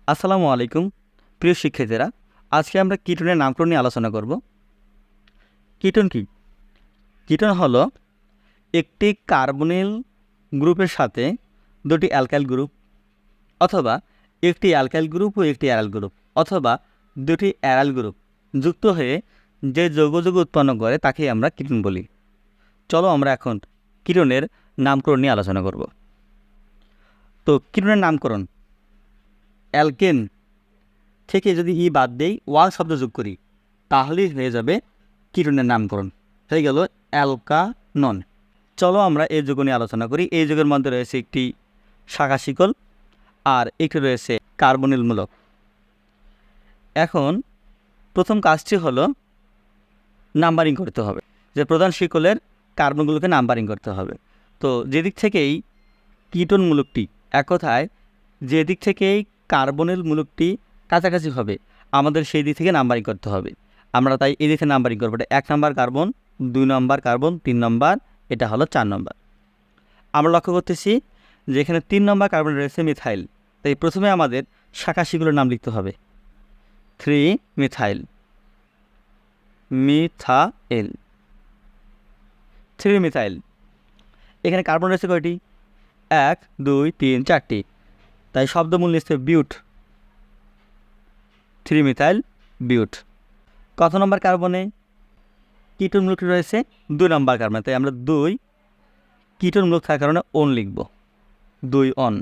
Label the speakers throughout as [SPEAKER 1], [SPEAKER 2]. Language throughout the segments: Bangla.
[SPEAKER 1] আসসালামু আলাইকুম প্রিয় শিক্ষার্থীরা, আজকে আমরা কিটোনের নামকরণ নিয়ে আলোচনা করব। কিটোন কি? কিটোন হলো একটি কার্বনিল গ্রুপের সাথে দুটি অ্যালকাইল গ্রুপ, অথবা একটি অ্যালকাইল গ্রুপ ও একটি অ্যারাল গ্রুপ, অথবা দুটি অ্যারাল গ্রুপ যুক্ত হয়ে যে যৌগ উৎপন্ন করে তাকেই আমরা কিটোন বলি। চলো আমরা এখন কিটোনের নামকরণ নিয়ে আলোচনা করব। তো কিটোনের নামকরণ, অ্যালকেন থেকে যদি ই বাদ দেই, ওয়াল শব্দ যোগ করি, তাহলেই হয়ে যাবে কিটোনের নামকরণ, হয়ে গেল অ্যালকানন। চলো আমরা এই যৌগ নিয়ে আলোচনা করি। এই যৌগের মধ্যে রয়েছে একটি শাখা শিকল আর একটি রয়েছে কার্বনিল মূলক। এখন প্রথম কাজটি হলো নাম্বারিং করতে হবে, যে প্রধান শিকলের কার্বনগুলোকে নাম্বারিং করতে হবে। তো যেদিক থেকেই কিটোন মূলকটি, এক কথায় যেদিক থেকেই কার্বনিল মূলকটি কাছাকাছি হবে, আমাদের সেই দিক থেকে নাম্বারিং করতে হবে। আমরা তাই এই দিকে নাম্বারিং করবো। এটা 1 নম্বর কার্বন, 2 নম্বর কার্বন, 3 নম্বর, এটা হলো 4 নম্বর। আমরা লক্ষ্য করতেছি যে এখানে 3 নম্বর কার্বন রয়েছে মিথাইল, তাই প্রথমে আমাদের শাখা শিকলের নাম লিখতে হবে 3 মিথাইল, মিথাইল, 3 মিথাইল। এখানে কার্বন রয়েছে কয়টি? 1 2 3 4টি, তাই শব্দমূল নিচ্ছে বিউট, 3 মিথাইল বিউট। কত নম্বর কার্বনে? কিটোন মূলকটি রয়েছে 2 নম্বর কার্বনে, তাই আমরা 2 কিটোন মূলক থাকার কারণে অন লিখব, 2 অন।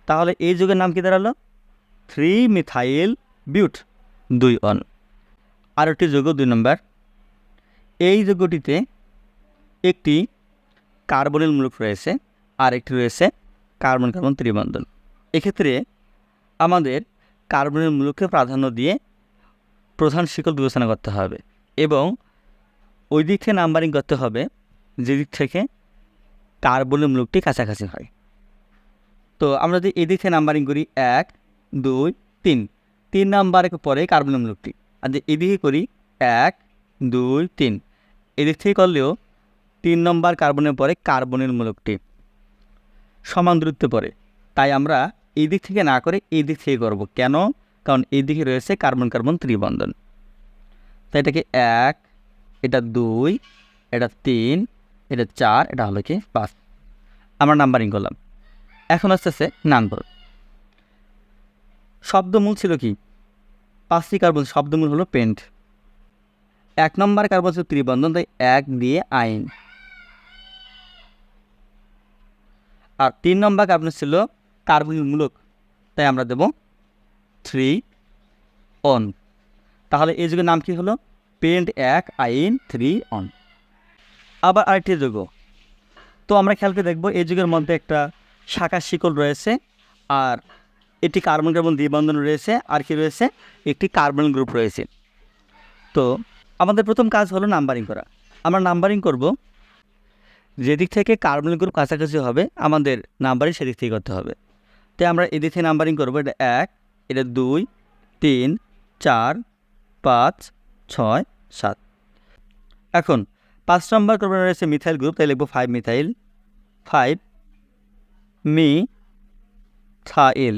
[SPEAKER 1] তাহলে এই যৌগের নাম কি দাঁড়ালো? 3 মিথাইল বিউট, 2 অন। আর একটি যৌগ 2 নম্বর। এই যৌগটিতে একটি কার্বনিল মূলক রয়েছে আর একটি রয়েছে কার্বন কার্বন ত্রিবন্ধন। এক্ষেত্রে আমাদের কার্বনিল মূলককে প্রাধান্য দিয়ে প্রধান শিকল বিবেচনা করতে হবে এবং ওই দিক থেকে নাম্বারিং করতে হবে যে দিক থেকে কার্বনিল মূলকটি কাছাকাছি হয়। তো আমরা যদি এদিক থেকে নাম্বারিং করি 1 2 3, 3 নাম্বারের পরে কার্বনিল মূলকটি, আর যদি এদিকে করি 1 2 3, এদিক থেকে করলেও 3 নম্বর কার্বনের পরে কার্বনিল মূলকটি সমান দূরত্বে পড়ে। তাই আমরা এই দিক থেকে না করে এই দিক থেকে করব। কেন? কারণ এই দিকে রয়েছে কার্বন কার্বন ত্রিবন্ধন। তাই এটাকে 1, এটা 2, এটা 3, এটা 4, এটা হলো কি 5। আমরা নাম্বারিং করলাম। এখন আসতেছে নামকরণ। শব্দমূল ছিল কি? 5টি কার্বন, শব্দমূল হলো পেন্ট। 1 নম্বর কার্বন ছিল ত্রিবন্ধন, তাই 1 দিয়ে আইন। আর 3 নম্বর কার্বন ছিল কার্বনিল মূলক, তাই আমরা দেব 3 অন। তাহলে এই যৌগের নাম কি হলো? পেন্ট 1 আইন 3 অন। আবার আরেকটি যৌগ। তো আমরা খেয়াল করে দেখব, এই যৌগের মধ্যে একটা শাখা শিকল রয়েছে আর একটি কার্বন কার্বন দ্বিবন্ধন রয়েছে, আর কি রয়েছে? একটি কার্বন গ্রুপ রয়েছে। তো আমাদের প্রথম কাজ হলো নাম্বারিং করা। আমরা নাম্বারিং করব যেদিক থেকে কার্বন গ্রুপ কাছাকাছি হবে, আমাদের নাম্বারিং সেদিক থেকে করতে হবে। তাই আমরা এদিক থেকে নাম্বারিং করবো। এটা 1, এটা 2 3 4 5 6 7। এখন 5 নম্বর কার্বনে রয়েছে মিথাইল গ্রুপ, তাই লিখবো 5 মিথাইল, 5 মিথাইল।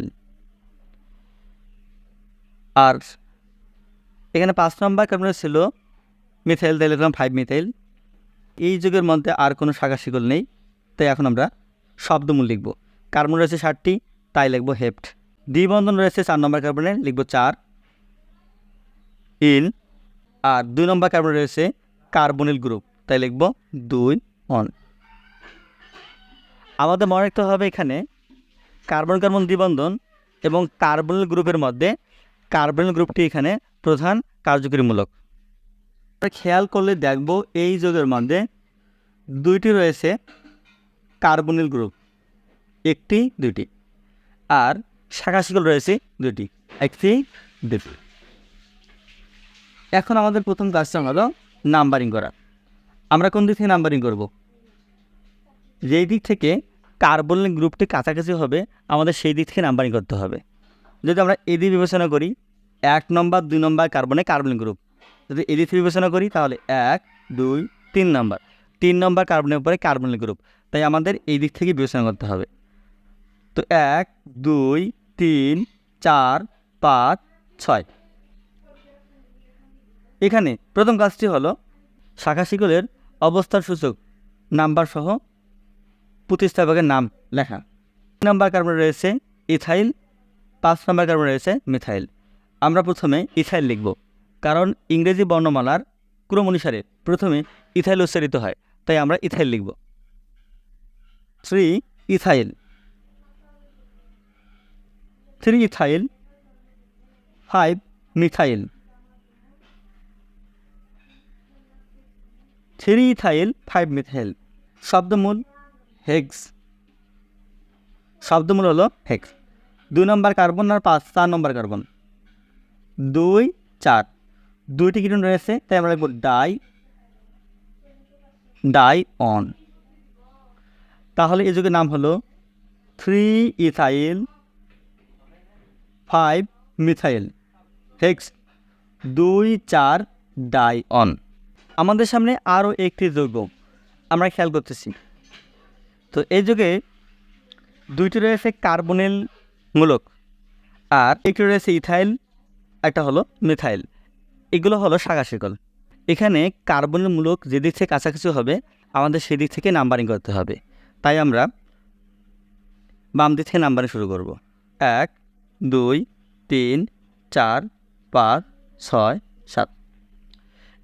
[SPEAKER 1] আর এখানে 5 নম্বর কার্বনে ছিল মিথাইল, তাই লিখলাম 5 মিথাইল। এই যুগের মধ্যে আর কোনো শাখা শিকল নেই, তাই এখন আমরা শব্দমূল লিখব। কার্বন রয়েছে 7টি, তাই লিখব হেপ্ট। দ্বিবন্ধন রয়েছে 4 নম্বর কার্বনে, লিখব 4 ইন। আর 2 নম্বর কার্বনে রয়েছে কার্বনিল গ্রুপ, তাই লিখব 2 অন। আমাদের মনে রাখতে হবে এখানে কার্বন কার্বন দ্বিবন্ধন এবং কার্বনিল গ্রুপের মধ্যে কার্বনিল গ্রুপটি এখানে প্রধান কার্যকরী মূলক। খেয়াল করলে দেখব এই যৌগের মধ্যে 2টি রয়েছে কার্বনিল গ্রুপ, 1টি 2টি, আর শাখা শিকল রয়েছে 2টি, 1টি 2টি। এখন আমাদের প্রথম কাজটা হলো নাম্বারিং করা। আমরা কোন দিক থেকে নাম্বারিং করব? যেই দিক থেকে কার্বনিল গ্রুপটি কাছাকাছি হবে, আমাদের সেই দিক থেকে নাম্বারিং করতে হবে। যদি আমরা এদিক বিবেচনা করি, 1 নম্বর 2 নম্বর কার্বনে কার্বনিল গ্রুপ, যদি এদিক থেকে বিবেচনা করি তাহলে 1 2 3 নম্বর, 3 নম্বর কার্বনের উপরে কার্বনিল গ্রুপ, তাই আমাদের এই দিক থেকে বিবেচনা করতে হবে। তো 1 2 3 4 5 6। এখানে প্রথম কাজটি হলো শাখা শিকলের অবস্থার সূচক নাম্বার সহ প্রতিস্থাপকের নাম লেখা। 3 নম্বর কার্বনে রয়েছে ইথাইল, 5 নম্বর কার্বনে রয়েছে মিথাইল। আমরা প্রথমে ইথাইল লিখব, কারণ ইংরেজি বর্ণমালার ক্রম অনুসারে প্রথমে ইথাইল উচ্চারিত হয়, তাই আমরা ইথাইল লিখব। 3 ethyl, 3 ethyl, 5 methyl, 3 ethyl 5 methyl. শব্দমূল হেক্স, শব্দমূল হলো হেক্স। 2 নম্বর কার্বন আর 4 নম্বর কার্বন, 2 4, 2টি কিটোন রয়েছে, তাই আমরা লিখব ডাই অন। তাহলে এই যুগের নাম হলো 3 ethyl 5 methyl hex 2 4 dione. আমাদের সামনে আরও একটি যৌগ আমরা খেয়াল করতেছি। তো এই যুগে 2টি রয়েছে কার্বনিল মূলক, আর একটি রয়েছে ইথাইল, একটা হলো মিথাইল। এগুলো হলো শাখা শিকল। এখানে কার্বনিল মূলক যেদিক থেকে কাছাকাছি হবে আমাদের সেদিক থেকে নাম্বারিং করতে হবে, তাই আমরা বাম দিক থেকে নাম্বারিং শুরু করব। 1 2 3 4 5 6 7।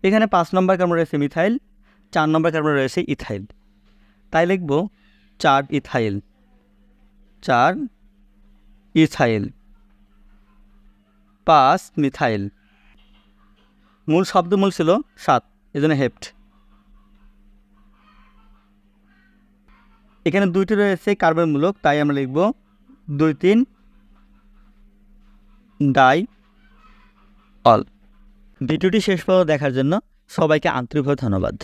[SPEAKER 1] এখানে 5 নম্বর কার্বন রয়েছে মিথাইল, 4 নম্বর কার্বন রয়েছে ইথাইল, তাই লিখব 4 ইথাইল, 4 ইথাইল, 5 মিথাইল। মূল শব্দমূল ছিল 7, এজন্য হেপ্ট। এখানে 2টি রয়েছে কার্বন মূলক, তাই আমরা লিখব 2 3 ডাই অল। ভিডিওটি শেষ পর্যন্ত দেখার জন্য সবাইকে আন্তরিকভাবে ধন্যবাদ।